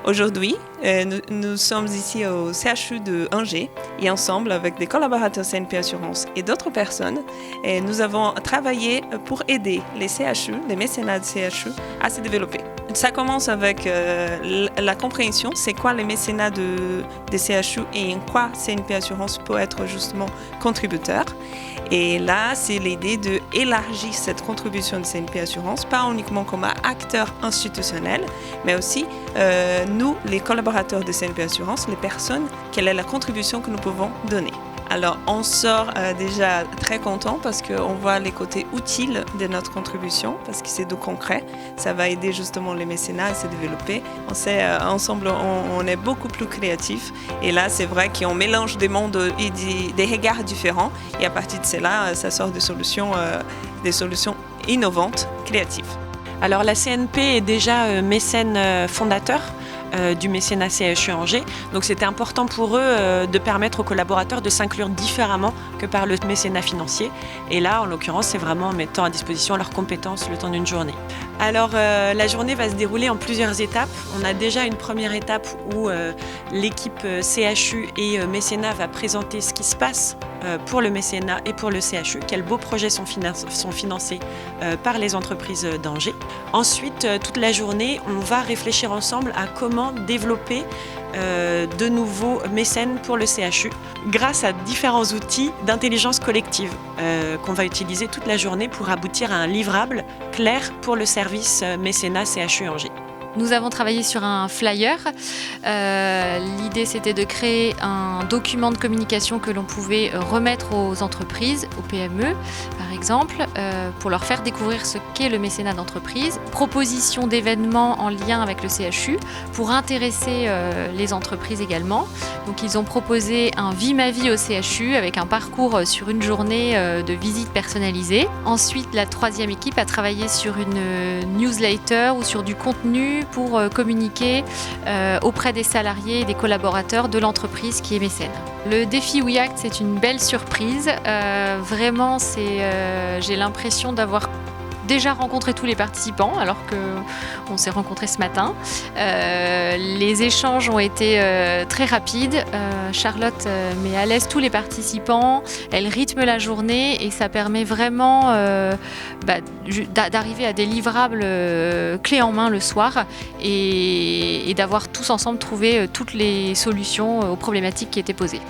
Aujourd'hui, nous sommes ici au CHU de Angers et ensemble avec des collaborateurs CNP Assurance et d'autres personnes, nous avons travaillé pour aider les CHU, les mécénats de CHU à se développer. Ça commence avec la compréhension, c'est quoi les mécénats des CHU et en quoi CNP Assurance peut être justement contributeur. Et là, c'est l'idée d'élargir cette contribution de CNP Assurance, pas uniquement comme acteur institutionnel, mais aussi nous, les collaborateurs de CNP Assurance, les personnes, quelle est la contribution que nous pouvons donner. Alors, on sort déjà très content parce qu'on voit les côtés utiles de notre contribution, parce que c'est du concret. Ça va aider justement les mécénats à se développer. On sait, ensemble, on est beaucoup plus créatifs. Et là, c'est vrai qu'on mélange des mondes et des regards différents. Et à partir de cela, ça sort des solutions innovantes, créatives. Alors, la CNP est déjà mécène fondateur du mécénat CHU Angers. Donc c'était important pour eux de permettre aux collaborateurs de s'inclure différemment que par le mécénat financier. Et là, en l'occurrence, c'est vraiment en mettant à disposition leurs compétences le temps d'une journée. Alors la journée va se dérouler en plusieurs étapes. On a déjà une première étape où l'équipe CHU et mécénat va présenter ce qui se passe pour le mécénat et pour le CHU, quels beaux projets sont financés par les entreprises d'Angers. Ensuite, toute la journée, on va réfléchir ensemble à comment développer de nouveaux mécènes pour le CHU grâce à différents outils d'intelligence collective qu'on va utiliser toute la journée pour aboutir à un livrable clair pour le service mécénat CHU Angers. Nous avons travaillé sur un flyer. L'idée, c'était de créer un document de communication que l'on pouvait remettre aux entreprises, aux PME par exemple, pour leur faire découvrir ce qu'est le mécénat d'entreprise. Proposition d'événements en lien avec le CHU pour intéresser les entreprises également. Donc ils ont proposé un Vie ma vie au CHU avec un parcours sur une journée de visite personnalisée. Ensuite, la troisième équipe a travaillé sur une newsletter ou sur du contenu pour communiquer auprès des salariés et des collaborateurs de l'entreprise qui est mécène. Le défi WeAct, c'est une belle surprise. Vraiment, j'ai l'impression d'avoir déjà rencontré tous les participants alors qu'on s'est rencontrés ce matin. Les échanges ont été très rapides. Charlotte met à l'aise tous les participants, elle rythme la journée et ça permet vraiment d'arriver à des livrables clés en main le soir et d'avoir tous ensemble trouvé toutes les solutions aux problématiques qui étaient posées.